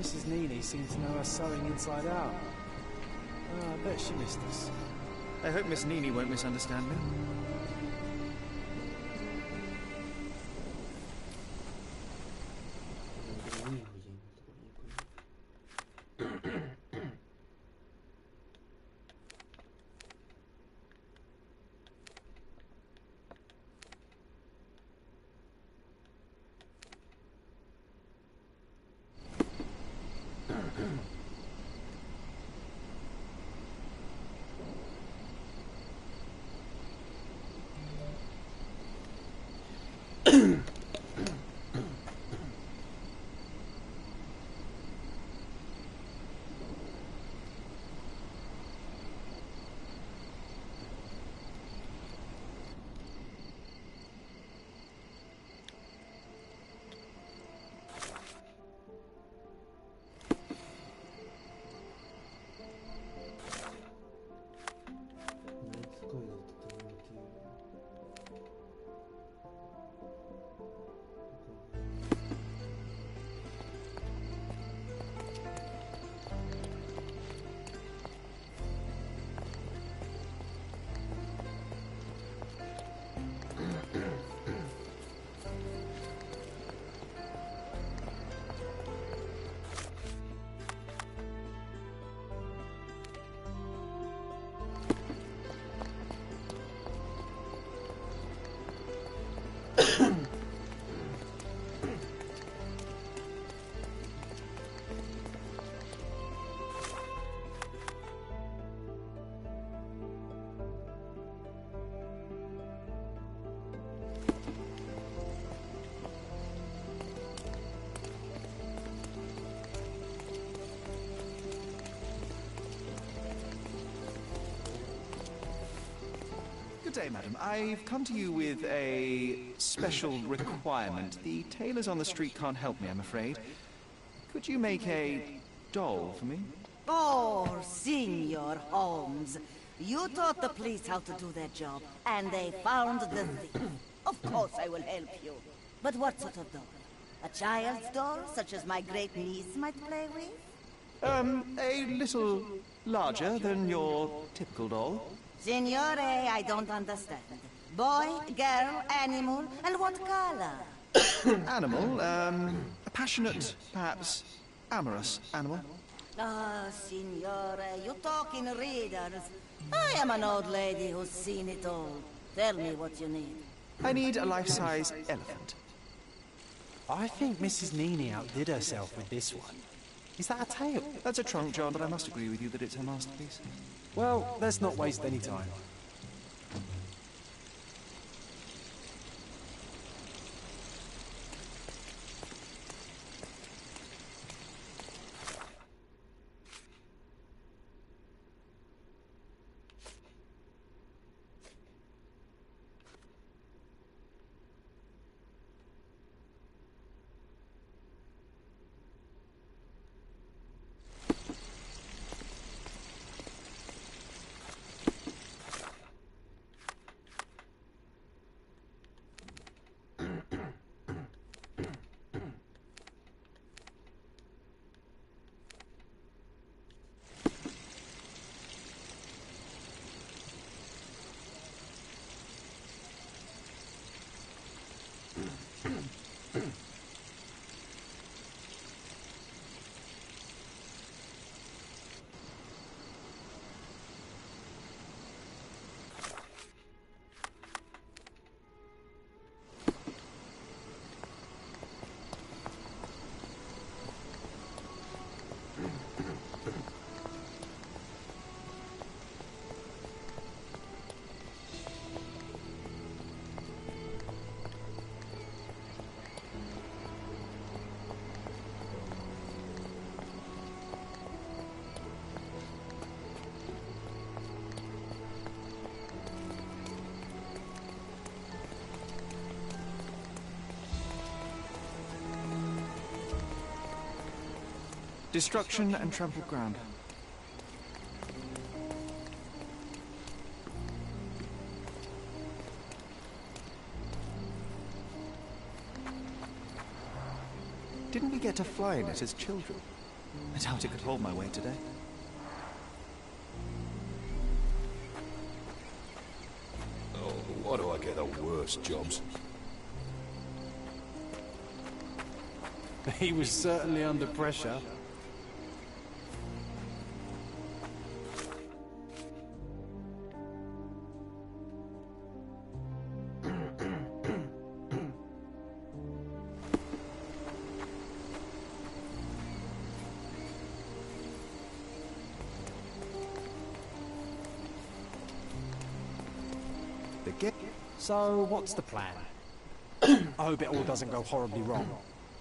Mrs. Neely seems to know her sewing inside out. Oh, I bet she missed us. I hope Miss Neely won't misunderstand me. Good day, madam. I've come to you with a special requirement. The tailors on the street can't help me, I'm afraid. Could you make a doll for me? Oh, Signor Holmes. You taught the police how to do their job, and they found the thief. Of course I will help you. But what sort of doll? A child's doll, such as my great niece might play with? A little larger than your typical doll. Signore, I don't understand. Boy, girl, animal, and what color? Animal, a passionate, perhaps amorous animal. Ah, Signore, you talk in riddles. I am an old lady who's seen it all. Tell me what you need. I need a life-size elephant. I think Mrs. Neely outdid herself with this one. Is that a tail? That's a trunk, John, but I must agree with you that it's her masterpiece. Well, let's not waste any time. Destruction and trampled ground. Didn't we get to fly in it as children? I doubt it could hold my weight today. Oh, why do I get the worst jobs? He was certainly under pressure. So, what's the plan? I hope it all doesn't go horribly wrong.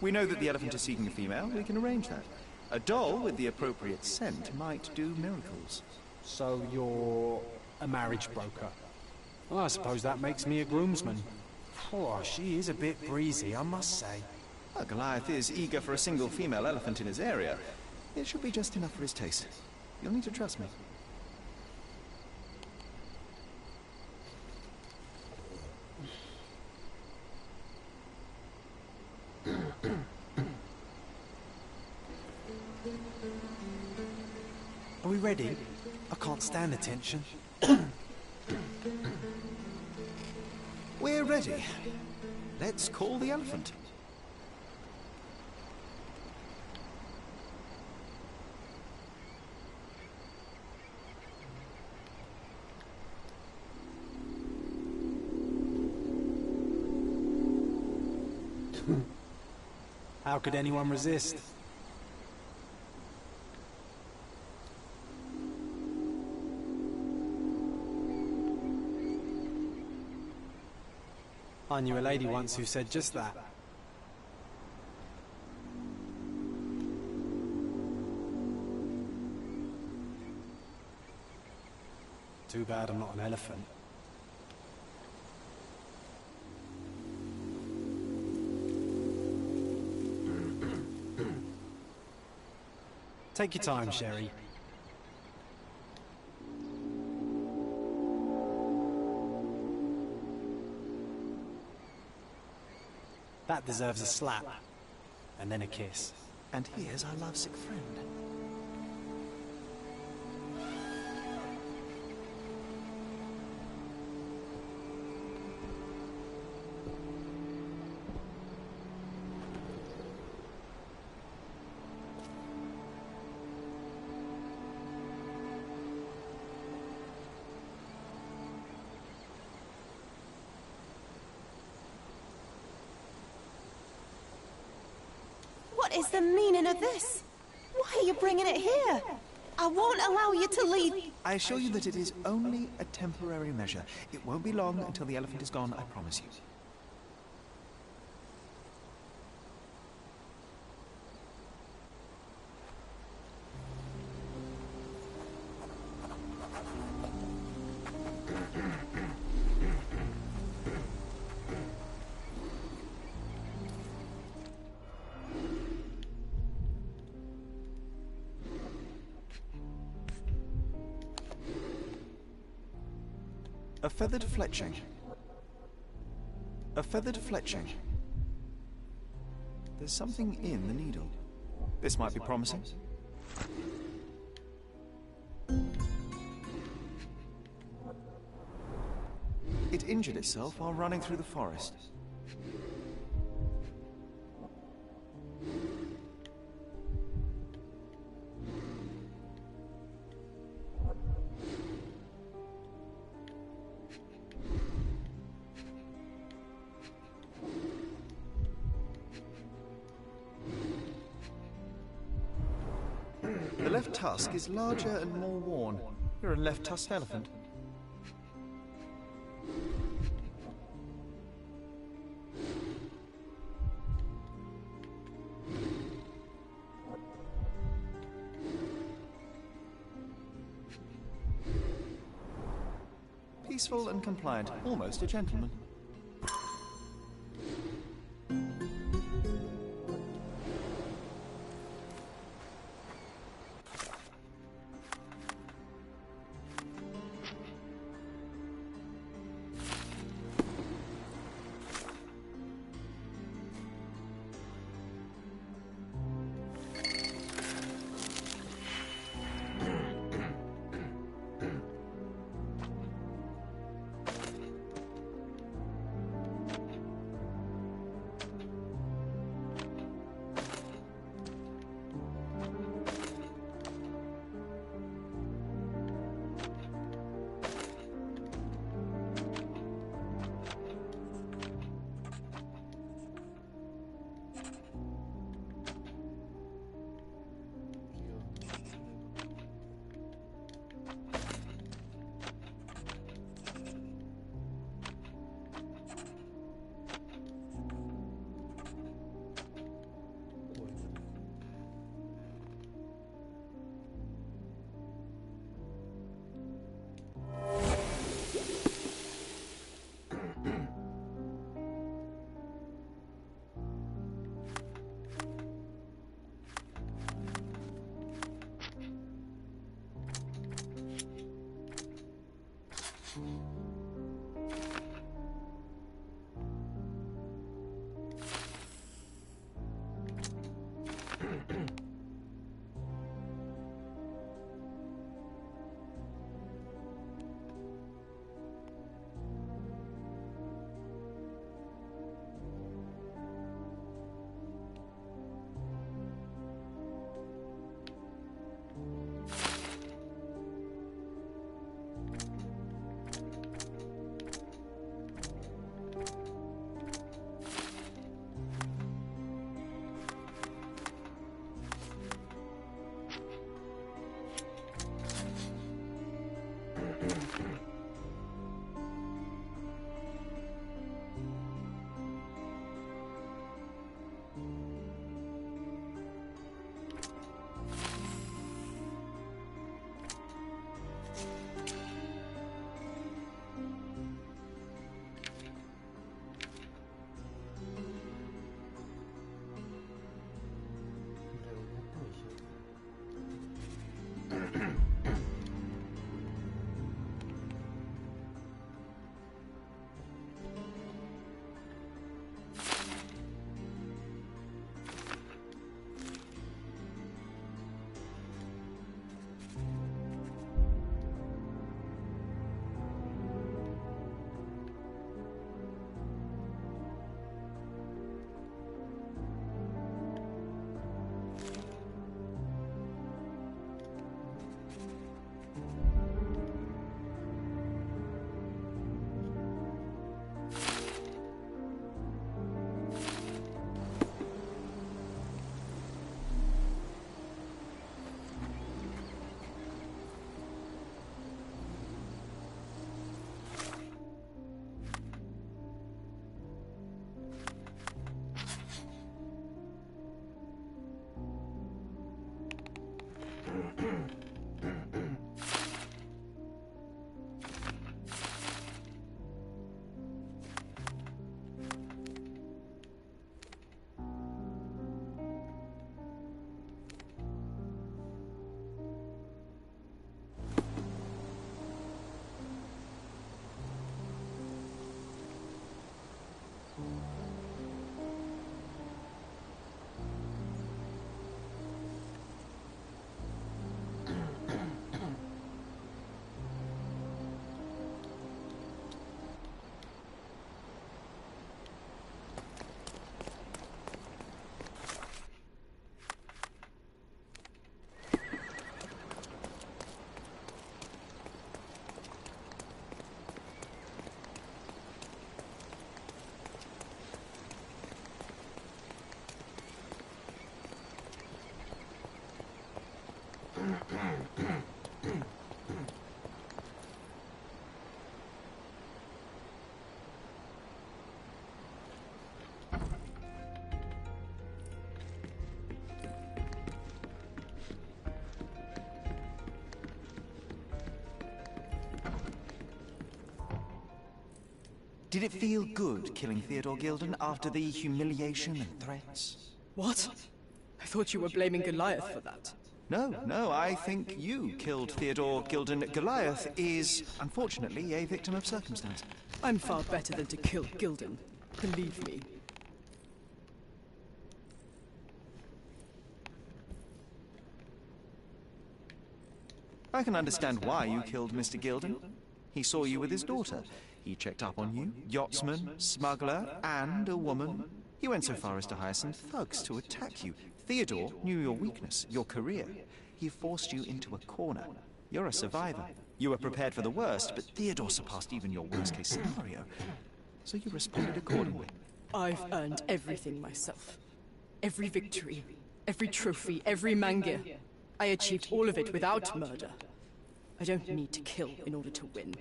We know that the elephant is seeking a female. We can arrange that. A doll with the appropriate scent might do miracles. So you're a marriage broker? Well, I suppose that makes me a groomsman. Oh, she is a bit breezy, I must say. Well, Goliath is eager for a single female elephant in his area. It should be just enough for his taste. You'll need to trust me. Are we ready? I can't stand the tension. We're ready. Let's call the elephant. How could anyone resist? I knew a lady once who said just that. Too bad I'm not an elephant. Take your time, Sherry. That deserves a slap, and then a kiss. And here's our lovesick friend. What is the meaning of this? Why are you bringing it here? I won't allow you to leave. I assure you that it is only a temporary measure. It won't be long until the elephant is gone, I promise you. A feathered fletching. A feathered fletching. There's something in the needle. This might be promising. It injured itself while running through the forest. The left tusk is larger and more worn. You're a left-tusked elephant. Peaceful and compliant, almost a gentleman. Did it feel good killing Theodore Gilden after the humiliation and threats? What? I thought you were blaming Goliath for that. No, I think you killed Theodore Gilden. Goliath is, unfortunately, a victim of circumstance. I'm far better than to kill Gilden. Believe me. I can understand why you killed Mr. Gilden. He saw you with his daughter. He checked up on you, yachtsman, smuggler, and a woman. He went so far as to hire some thugs to attack you. Theodore knew your weakness, your career. He forced you into a corner. You're a survivor. You were prepared for the worst, but Theodore surpassed even your worst-case scenario. So you responded accordingly. I've earned everything myself. Every victory, every trophy, every mangir. I achieved all of it without murder. I don't need to kill in order to win.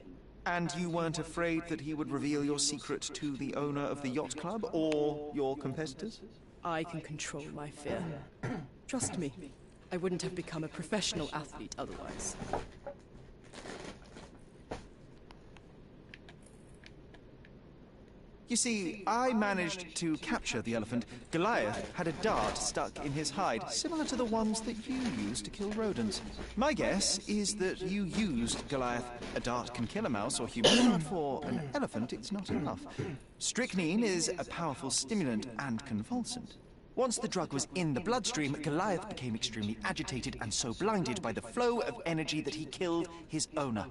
And you weren't afraid that he would reveal your secret to the owner of the yacht club or your competitors? I can control my fear. Trust me, I wouldn't have become a professional athlete otherwise. You see, I managed to capture the elephant. Goliath had a dart stuck in his hide, similar to the ones that you used to kill rodents. My guess is that you used Goliath. A dart can kill a mouse or human, but for an elephant, it's not enough. Strychnine is a powerful stimulant and convulsant. Once the drug was in the bloodstream, Goliath became extremely agitated and so blinded by the flow of energy that he killed his owner.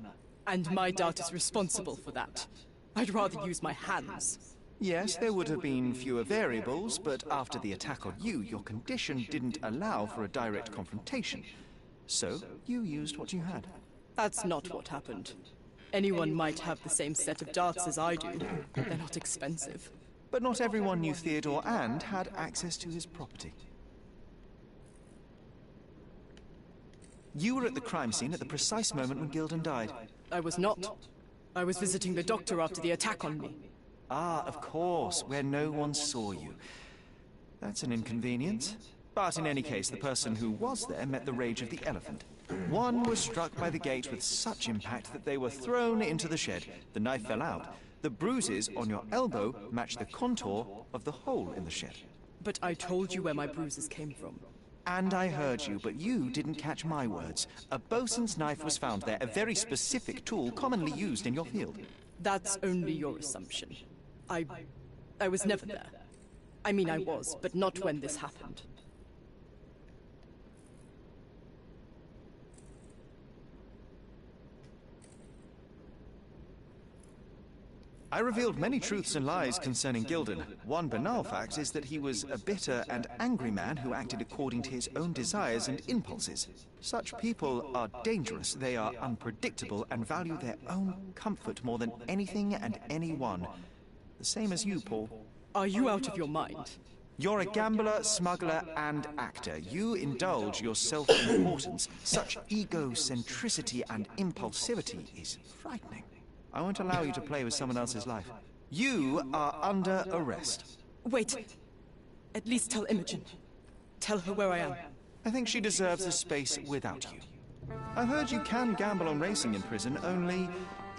And my dart is responsible for that. I'd rather use my hands. Yes, there would have been fewer variables, but after the attack on you, your condition didn't allow for a direct confrontation. So, you used what you had. That's not what happened. Anyone might have the same set of darts as I do. They're not expensive. But not everyone knew Theodore and had access to his property. You were at the crime scene at the precise moment when Gildan died. I was not. I was visiting the doctor after the attack on me. Ah, of course, where no one saw you. That's an inconvenience. But in any case, the person who was there met the rage of the elephant. One was struck by the gate with such impact that they were thrown into the shed. The knife fell out. The bruises on your elbow match the contour of the hole in the shed. But I told you where my bruises came from. And I heard you, but you didn't catch my words. A bosun's knife was found there, a very specific tool commonly used in your field. That's only your assumption. I was never there. I mean, I was, but not when this happened. I revealed many truths and lies concerning Gildan. One banal fact is that he was a bitter and angry man who acted according to his own desires and impulses. Such people are dangerous, they are unpredictable, and value their own comfort more than anything and anyone. The same as you, Paul. Are you out of your mind? You're a gambler, smuggler, and actor. You indulge your self-importance. Such egocentricity and impulsivity is frightening. I won't allow you to play with someone else's life. You are under arrest. Wait. At least tell Imogen. Tell her where I am. I think she deserves a space without you. I've heard you can gamble on racing in prison, only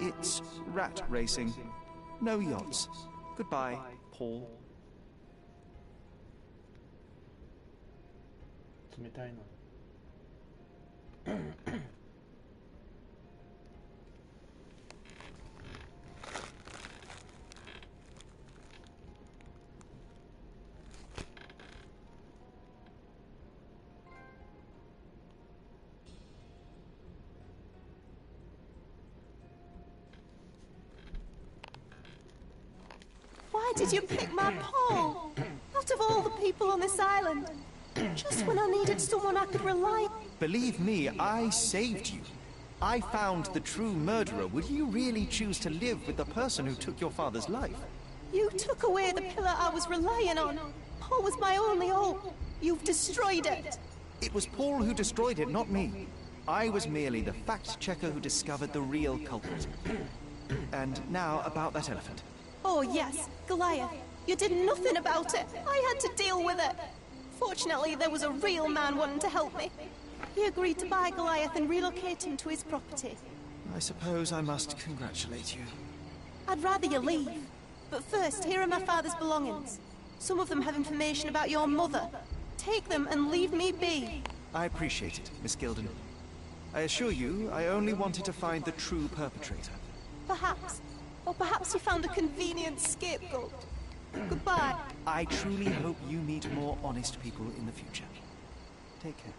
it's rat racing. No yachts. Goodbye, Paul. 冷たいな。Why did you pick my Paul? Out of all the people on this island. Just when I needed someone I could rely on. Believe me, I saved you. I found the true murderer. Would you really choose to live with the person who took your father's life? You took away the pillar I was relying on. Paul was my only hope. You've destroyed it. It was Paul who destroyed it, not me. I was merely the fact-checker who discovered the real culprit. And now about that elephant. Oh yes, Goliath. You did nothing about it. I had to deal with it. Fortunately, there was a real man wanting to help me. He agreed to buy Goliath and relocate him to his property. I suppose I must congratulate you. I'd rather you leave. But first, here are my father's belongings. Some of them have information about your mother. Take them and leave me be. I appreciate it, Miss Gildan. I assure you, I only wanted to find the true perpetrator. Perhaps. Or perhaps you found a convenient scapegoat. Goodbye. I truly hope you meet more honest people in the future. Take care.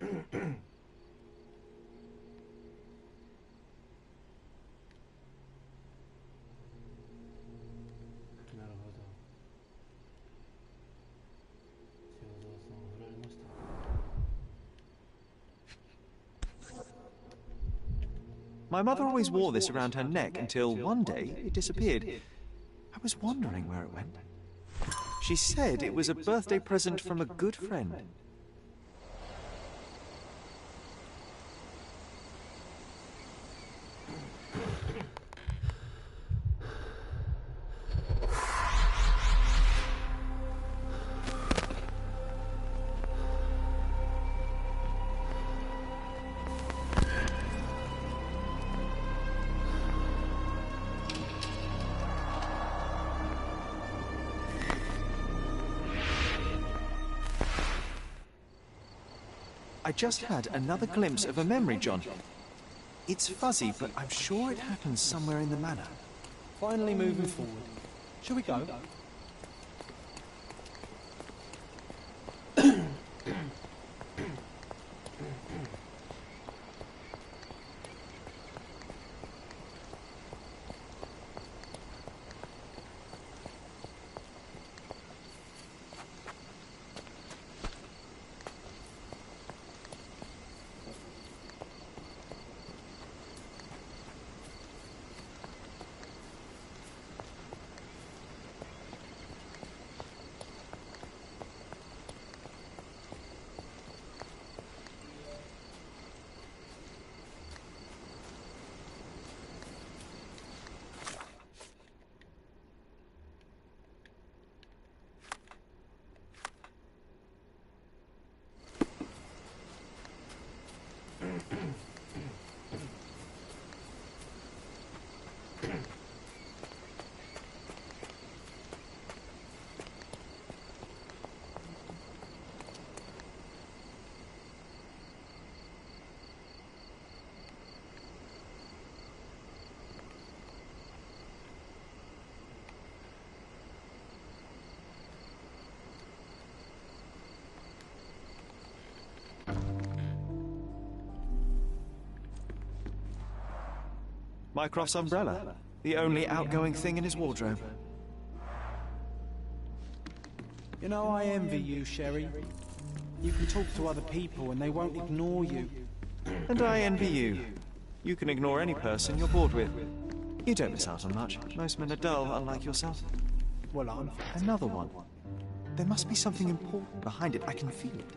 なるほど。肖像さんを振られました。My mother always wore this around her neck until one day it disappeared. I was wondering where it went. She said it was a birthday present from a good friend. I just had another glimpse of a memory, John. It's fuzzy, but I'm sure it happens somewhere in the manor. Finally moving forward. Shall we go? Mycroft's umbrella, the only outgoing thing in his wardrobe. You know, I envy you, Sherry. You can talk to other people and they won't ignore you. And I envy you. You can ignore any person you're bored with. You don't miss out on much. Most men are dull, unlike yourself. Well, I'm... Another one. There must be something important behind it. I can feel it.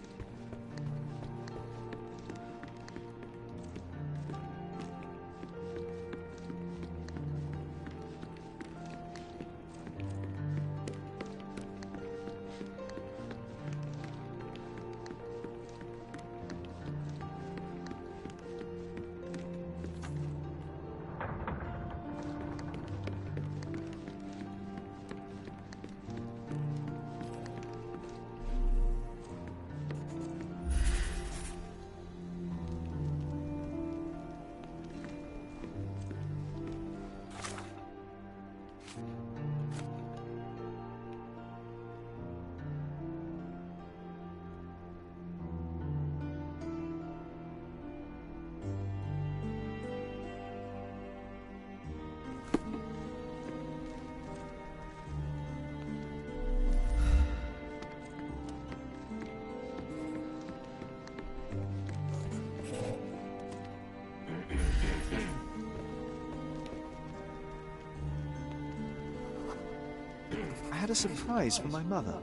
I had a surprise for my mother.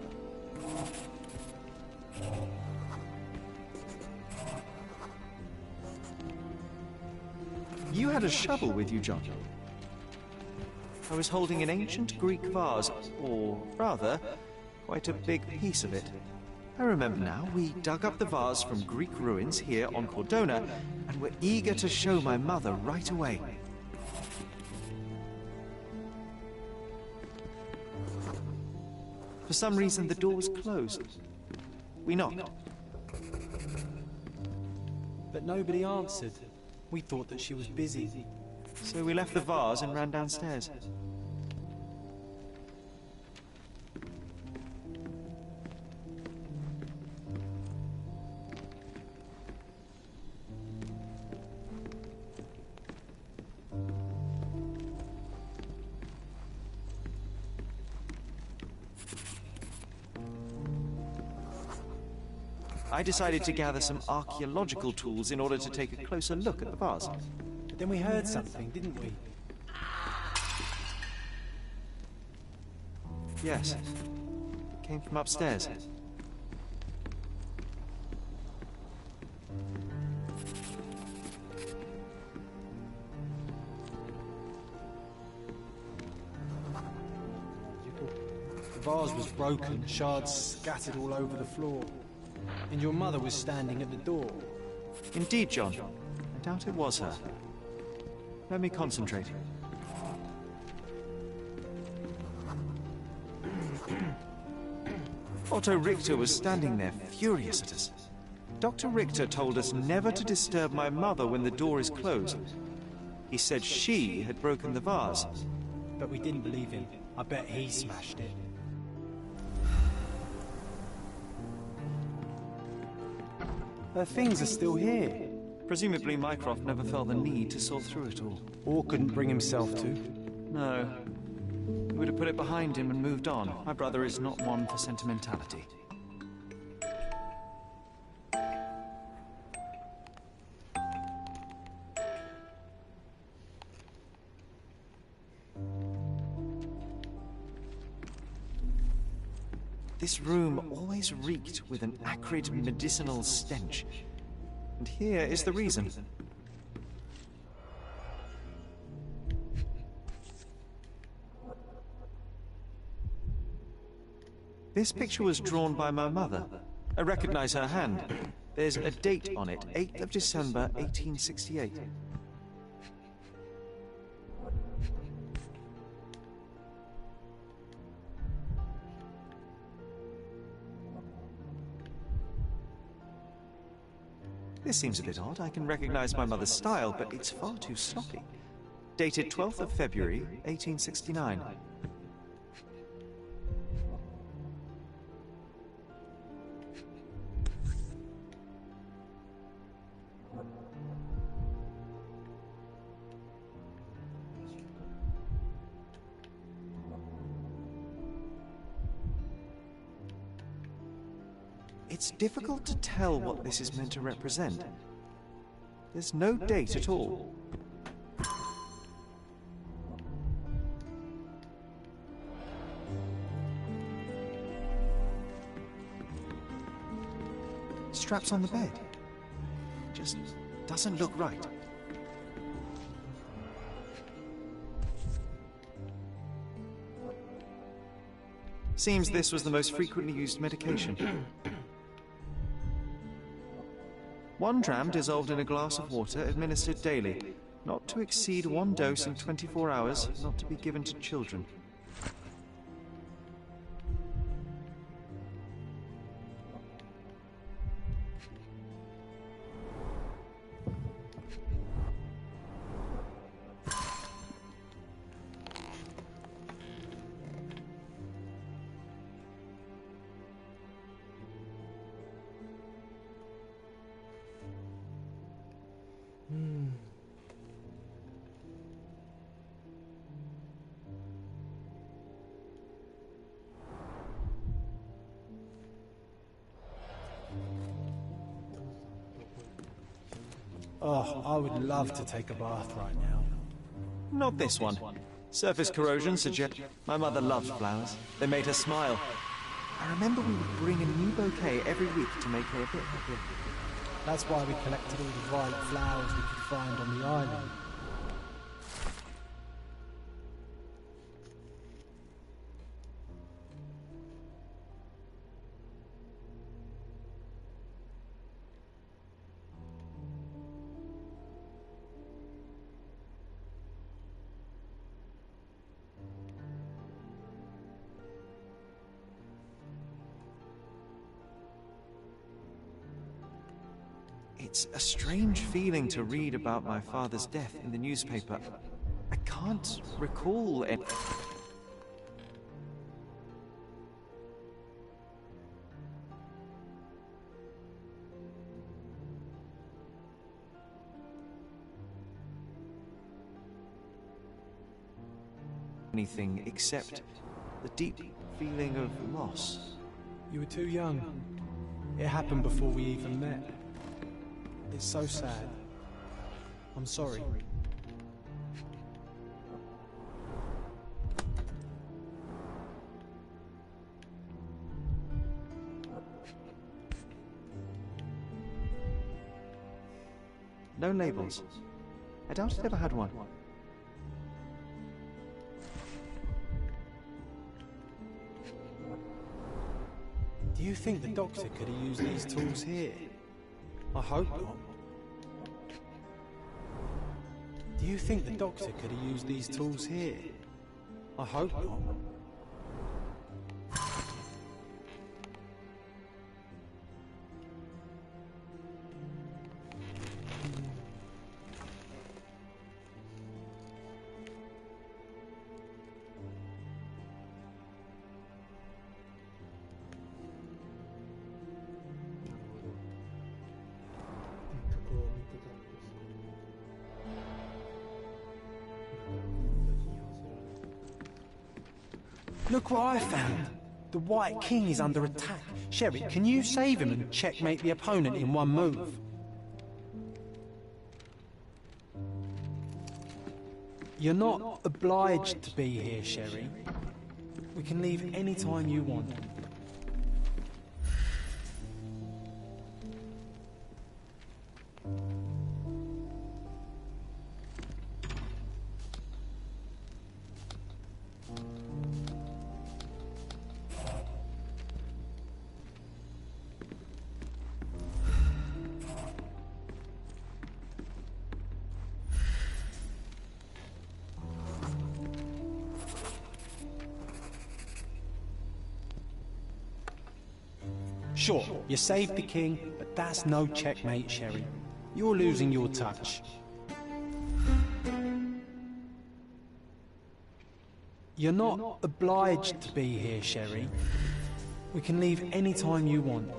You had a shovel with you, John. I was holding an ancient Greek vase, or rather, quite a big piece of it. I remember now, we dug up the vase from Greek ruins here on Cordona, and were eager to show my mother right away. For some reason, the door was closed. We knocked. But nobody answered. We thought that she was busy. So we left the vase and ran downstairs. I decided to gather some archaeological tools in order to take a closer look at the vase. But then we heard something, didn't we? Yes. It came from upstairs. The vase was broken, shards scattered all over the floor. And your mother was standing at the door. Indeed, John. I doubt it was her. Let me concentrate. Otto Richter was standing there, furious at us. Dr. Richter told us never to disturb my mother when the door is closed. He said she had broken the vase. But we didn't believe him. I bet he smashed it. Her things are still here. Presumably Mycroft never felt the need to sort through it all. Or couldn't bring himself to. No. He would have put it behind him and moved on. My brother is not one for sentimentality. This room always reeked with an acrid medicinal stench. And here is the reason. This picture was drawn by my mother. I recognize her hand. There's a date on it, 8th of December, 1868. This seems a bit odd. I can recognize my mother's style, but it's far too sloppy. Dated 12th of February, 1869. It's difficult to tell what this is meant to represent. There's no date at all. Straps on the bed. Just doesn't look right. Seems this was the most frequently used medication. 1 dram dissolved in a glass of water, administered daily. Not to exceed 1 dose in 24 hours, not to be given to children. Oh, I would love to take a bath right now. Not this one. Surface corrosion suggests my mother loved flowers. They made her smile. I remember we would bring a new bouquet every week to make her a bit happier. That's why we collected all the violet flowers we could find on the island. It's a strange feeling to read about my father's death in the newspaper. I can't recall anything except the deep feeling of loss. You were too young. It happened before we even met. It's so sad. I'm sorry. No labels. I doubt it ever had one. Do you think the doctor could have used these tools here? I hope not. Do you think the doctor could have used these tools here? I hope not. Look what I found. The White King is under attack. Sherry, can you save him and checkmate the opponent in one move? You're not obliged to be here, Sherry. We can leave any time you want. Sure, you saved the king, but that's no checkmate, Sherry. You're losing your touch. You're not obliged to be here, Sherry. We can leave any time you want.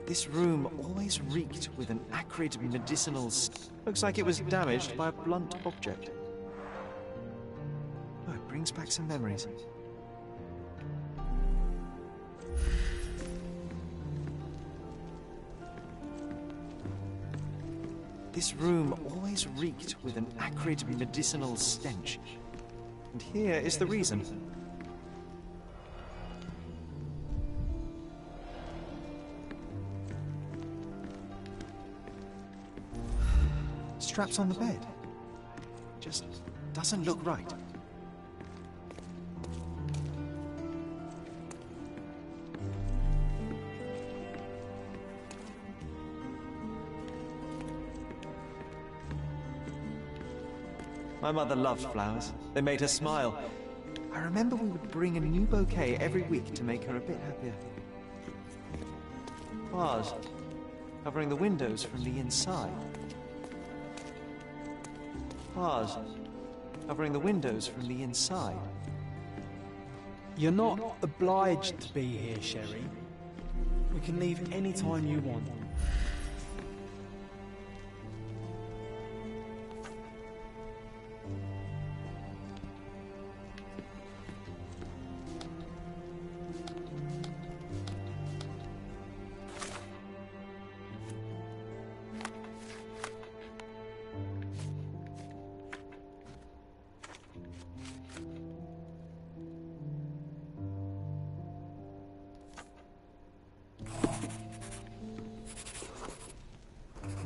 This room always reeked with an acrid medicinal looks like it was damaged by a blunt object. Oh, it brings back some memories. This room always reeked with an acrid medicinal stench. And here is the reason. Straps on the bed. Just doesn't look right. My mother loved flowers. They made her smile. I remember we would bring a new bouquet every week to make her a bit happier. Vase, covering the windows from the inside. Vase, covering the windows from the inside. You're not obliged to be here, Sherry. We can leave any time you want.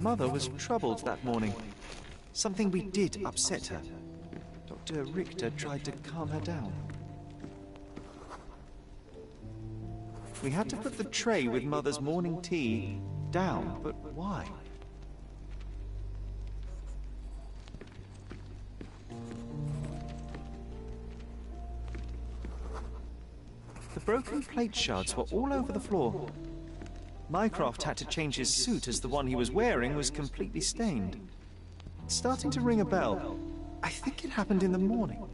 Mother was troubled that morning. Something we did upset her. Dr. Richter tried to calm her down. We had to put the tray with Mother's morning tea down, but why? The broken plate shards were all over the floor. Mycroft had to change his suit as the one he was wearing was completely stained. It's starting to ring a bell. I think it happened in the morning.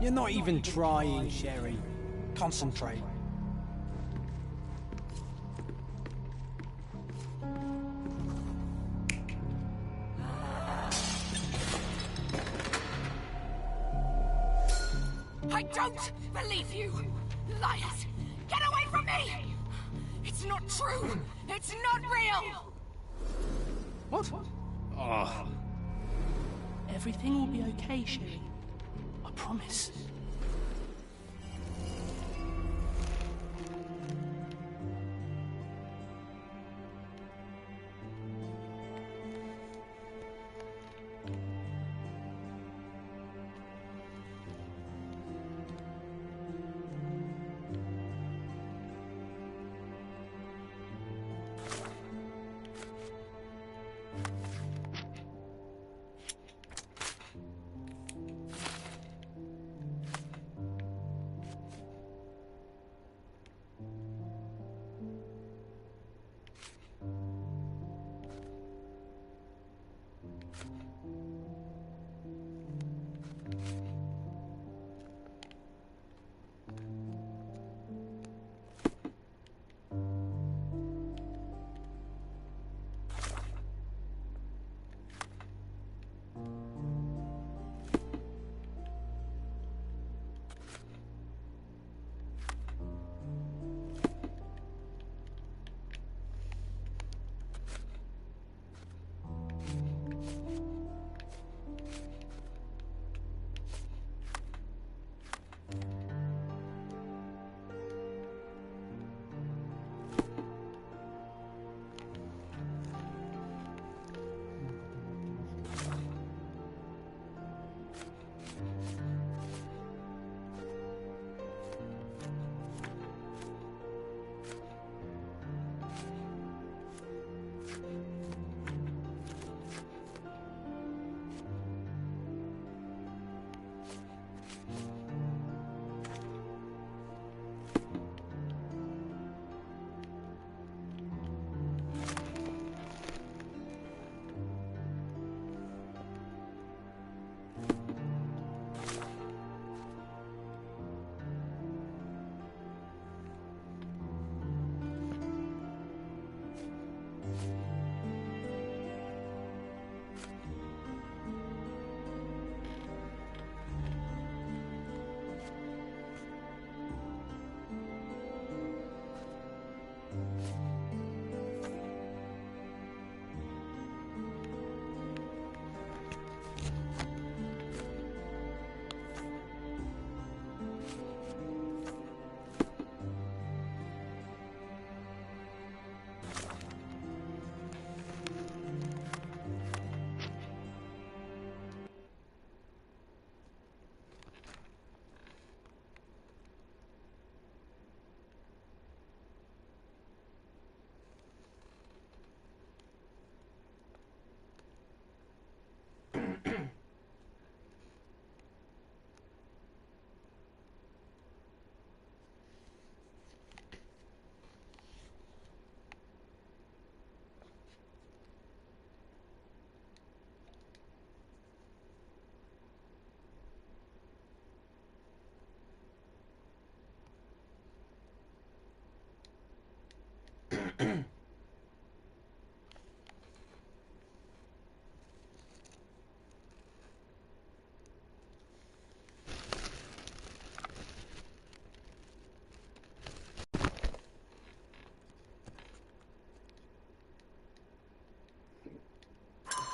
You're not even trying, Sherry. Concentrate. I don't believe you! Liars! Get away from me! It's not true! It's not real! What? Oh. Everything will be okay, Sherry. I promise.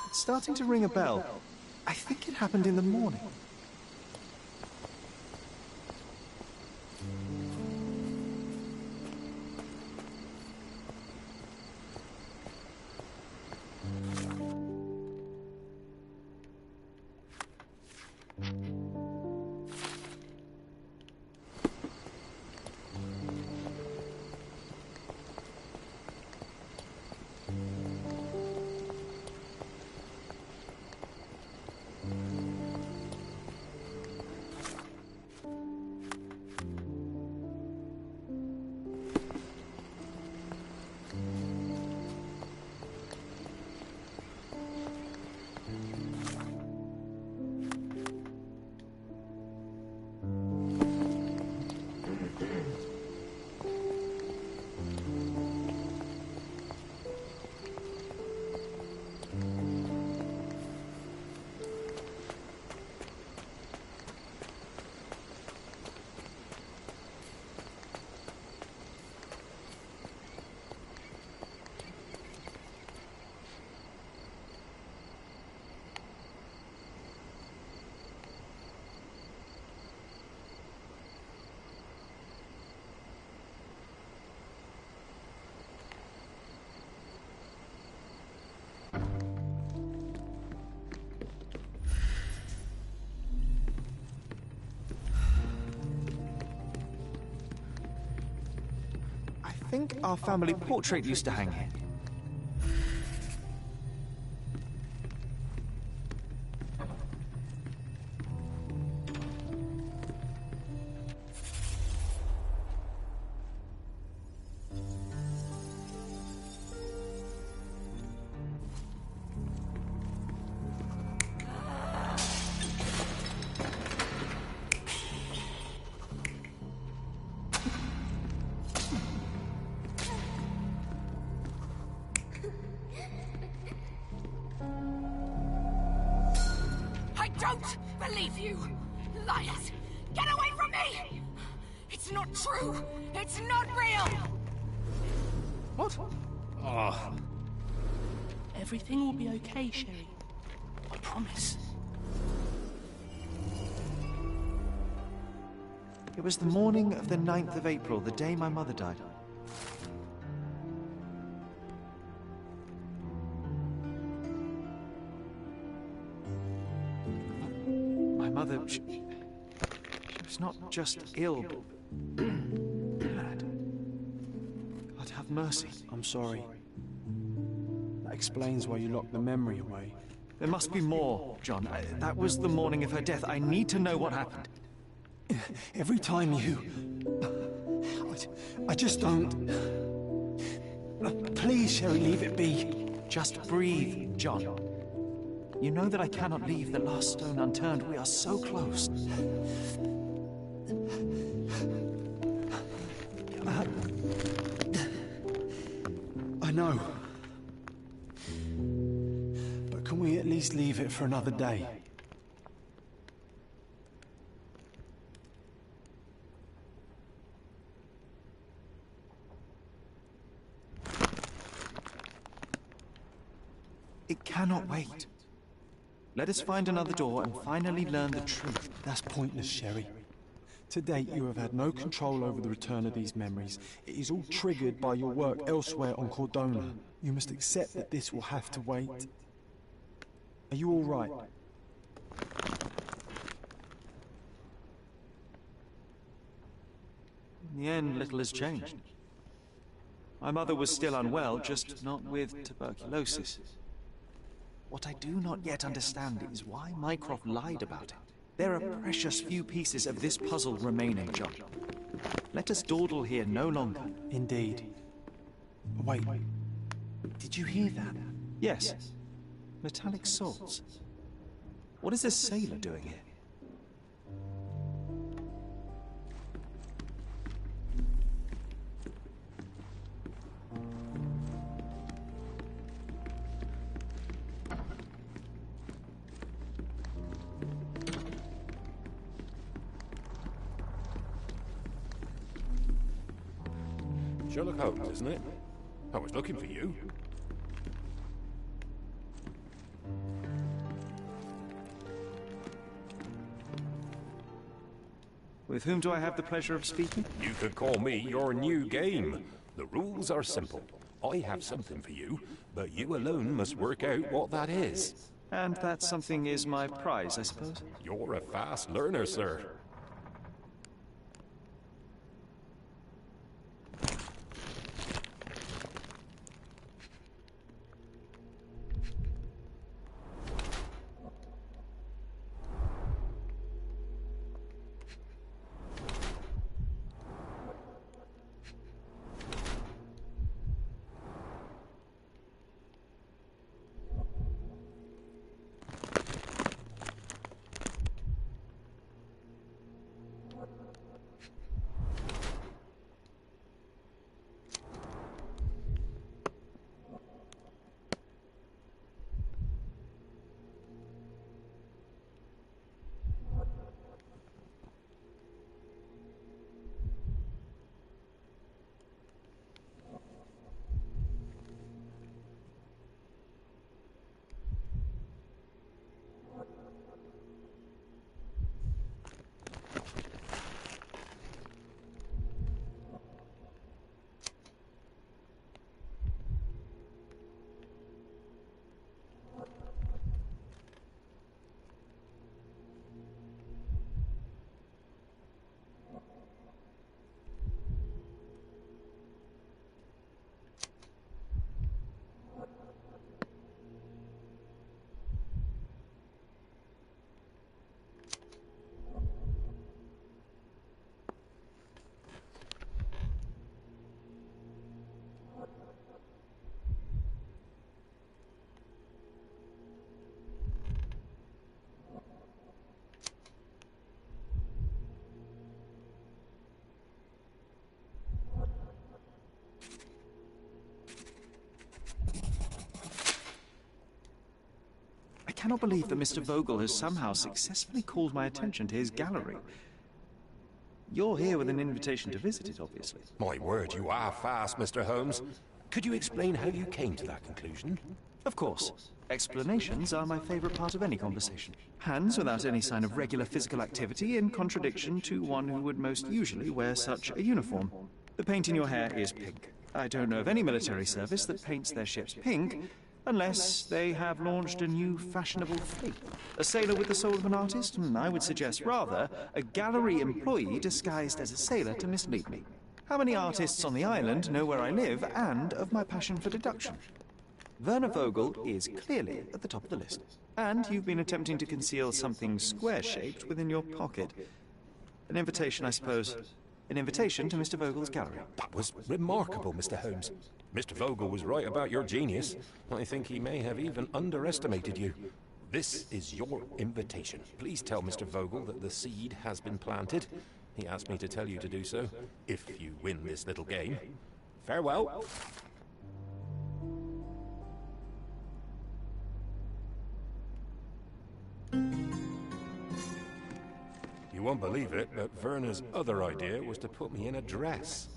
It's starting to ring a bell. I think it happened in the morning. I think our family portrait used to hang here. Don't believe you! Liars! Get away from me! It's not true! It's not real! What? Oh. Everything will be okay, Sherry. I promise. It was the morning of the 9th of April, the day my mother died. My mother, she was not just ill, but bad. God have mercy. I'm sorry. That explains why you locked the memory away. There must be more, John. That was the morning of her death. I need to know what happened. Every time you... I just don't... Please, Sherry, leave it be. Just breathe, John. You know that I cannot leave the last stone unturned. We are so close. I know. Please leave it for another day. It cannot wait. Let us find another door and finally learn the truth. That's pointless, Sherry. To date, you have had no control over the return of these memories. It is all triggered by your work elsewhere on Cordona. You must accept that this will have to wait. Are you all right? In the end, little has changed. My mother was still unwell, just not with tuberculosis. What I do not yet understand is why Mycroft lied about it. There are precious few pieces of this puzzle remaining, John. Let us dawdle here no longer. Indeed. Wait, did you hear that? Yes. Metallic swords. What is this sailor doing here? Sherlock Holmes, isn't it? I was looking for you. With whom do I have the pleasure of speaking? You could call me your new game. The rules are simple. I have something for you, but you alone must work out what that is. And that something is my prize, I suppose? You're a fast learner, sir. I cannot believe that Mr. Vogel has somehow successfully called my attention to his gallery. You're here with an invitation to visit it, obviously. My word, you are fast, Mr. Holmes. Could you explain how you came to that conclusion? Of course. Explanations are my favorite part of any conversation. Hands without any sign of regular physical activity, in contradiction to one who would most usually wear such a uniform. The paint in your hair is pink. I don't know of any military service that paints their ships pink, unless they have launched a new fashionable fleet. A sailor with the soul of an artist? I would suggest rather a gallery employee disguised as a sailor to mislead me. How many artists on the island know where I live and of my passion for deduction? Werner Vogel is clearly at the top of the list. And you've been attempting to conceal something square-shaped within your pocket. An invitation, I suppose. An invitation to Mr. Vogel's gallery. That was remarkable, Mr. Holmes. Mr. Vogel was right about your genius. I think he may have even underestimated you. This is your invitation. Please tell Mr. Vogel that the seed has been planted. He asked me to tell you to do so, if you win this little game. Farewell. won't believe it, but Verna's other idea was to put me in a dress.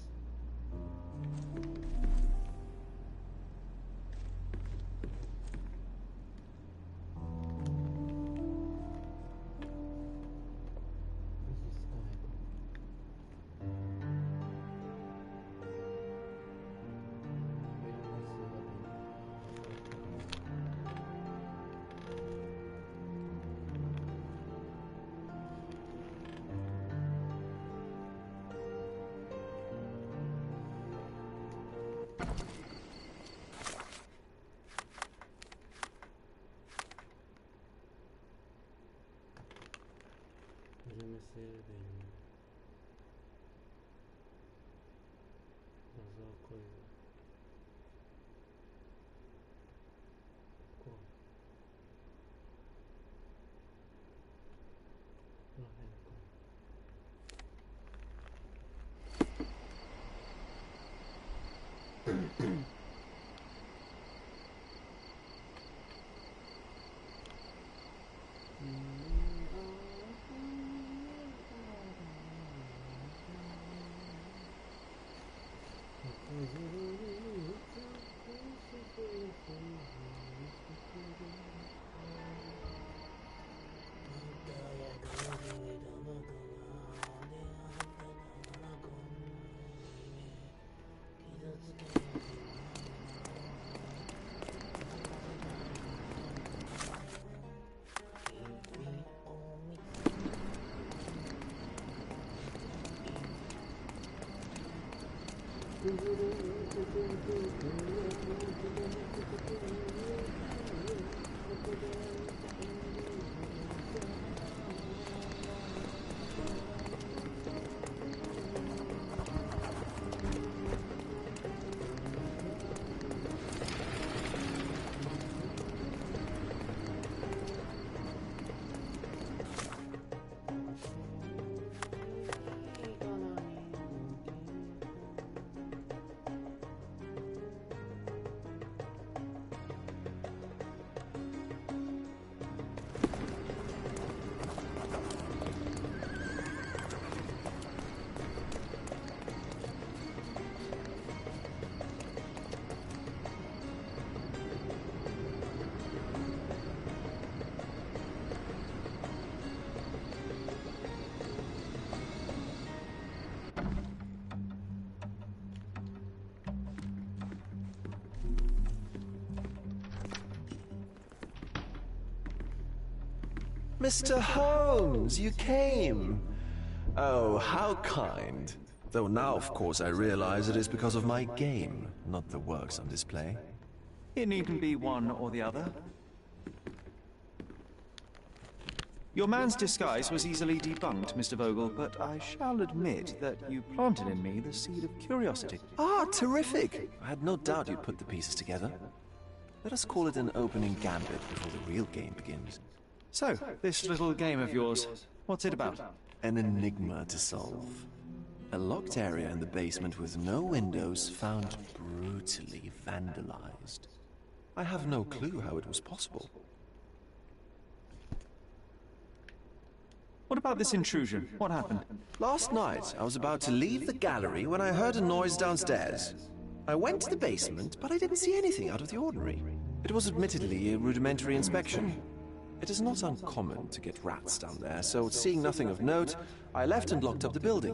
Mr. Holmes, you came! Oh, how kind. Though now, of course, I realize it is because of my game, not the works on display. It needn't be one or the other. Your man's disguise was easily debunked, Mr. Vogel, but I shall admit that you planted in me the seed of curiosity. Ah, terrific! I had no doubt you'd put the pieces together. Let us call it an opening gambit before the real game begins. So, this little game of yours, what's it about? An enigma to solve. A locked area in the basement with no windows found brutally vandalized. I have no clue how it was possible. What about this intrusion? What happened? Last night, I was about to leave the gallery when I heard a noise downstairs. I went to the basement, but I didn't see anything out of the ordinary. It was admittedly a rudimentary inspection. It is not uncommon to get rats down there, so seeing nothing of note, I left and locked up the building.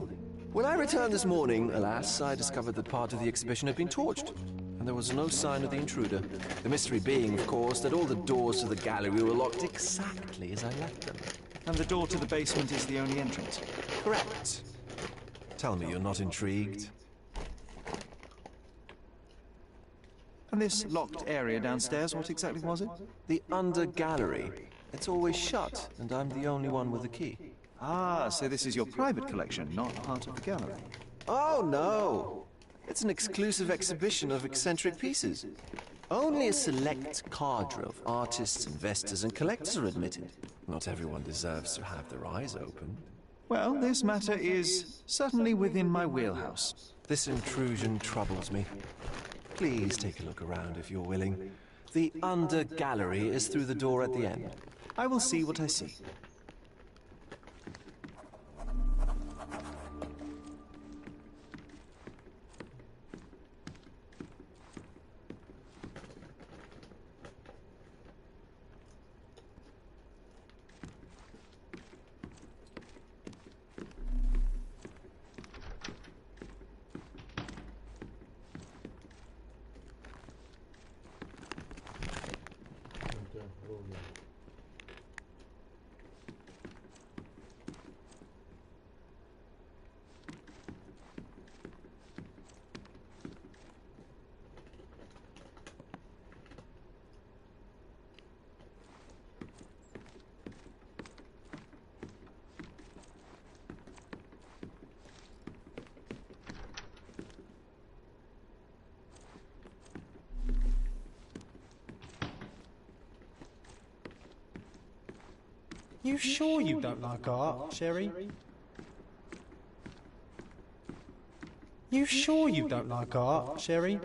When I returned this morning, alas, I discovered that part of the exhibition had been torched, and there was no sign of the intruder. The mystery being, of course, that all the doors to the gallery were locked exactly as I left them. And the door to the basement is the only entrance? Correct. Tell me you're not intrigued. And this locked area downstairs, what exactly was it? The under gallery. It's always shut, and I'm the only one with the key. Ah, so this is your private collection, not part of the gallery. Oh, no. It's an exclusive exhibition of eccentric pieces. Only a select cadre of artists, investors, and collectors are admitted. Not everyone deserves to have their eyes opened. Well, this matter is certainly within my wheelhouse. This intrusion troubles me. Please take a look around if you're willing. The under gallery is through the door at the end. I will see what I see. You sure you don't like art, Sherry? You sure you don't like art, Sherry?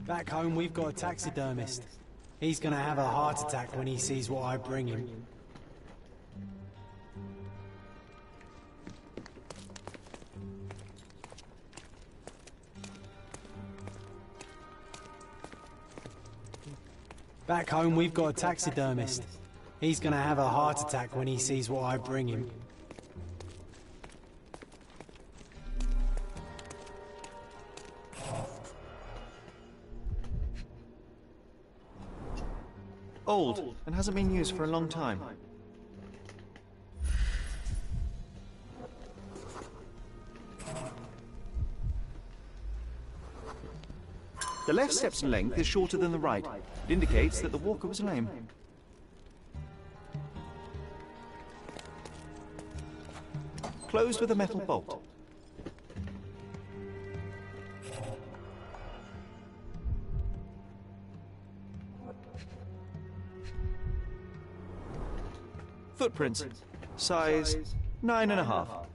Back home, we've got a taxidermist. He's gonna have a heart attack when he sees what I bring him. Back home, we've got a taxidermist. He's gonna have a heart attack when he sees what I bring him. Old, and hasn't been used for a long time. The left step's length is shorter than the right. It indicates that the walker was lame. Closed with a metal bolt. Footprints. Size 9.5.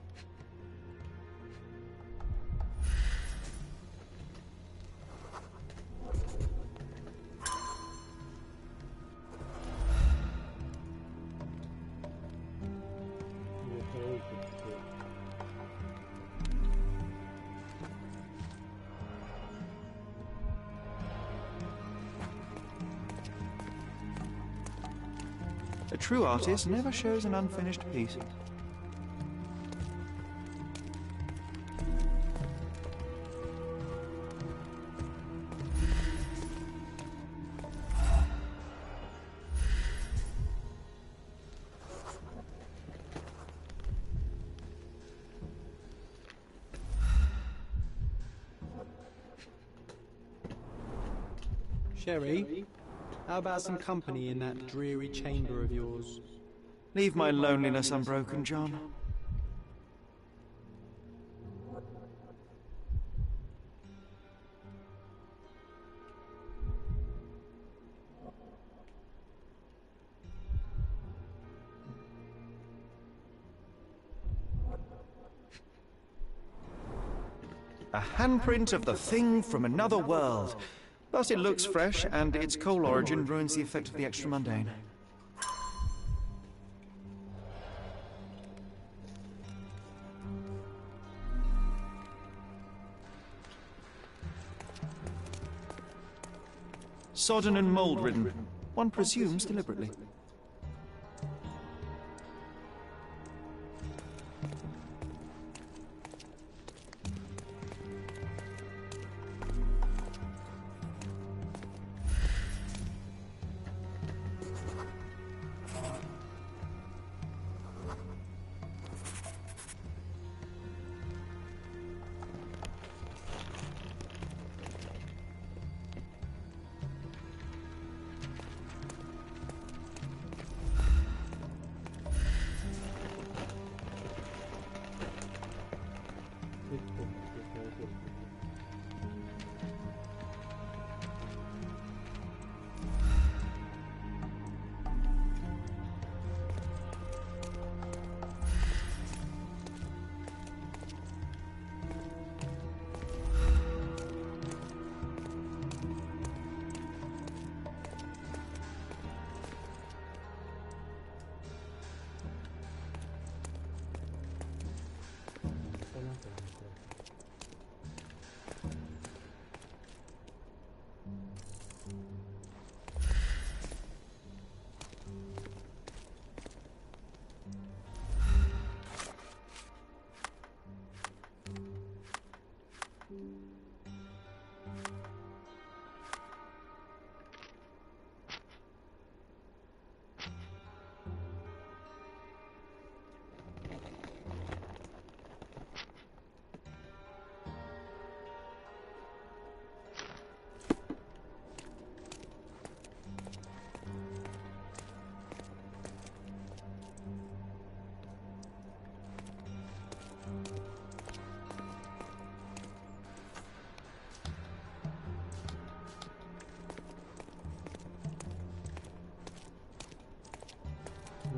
A true artist never shows an unfinished piece. Sherry, how about some company in that dreary chamber of yours? Leave my loneliness unbroken, John. A handprint of the thing from another world. But it looks fresh, and its coal origin ruins the effect of the extra mundane. Sodden and mold-ridden. One presumes deliberately.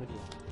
無理や。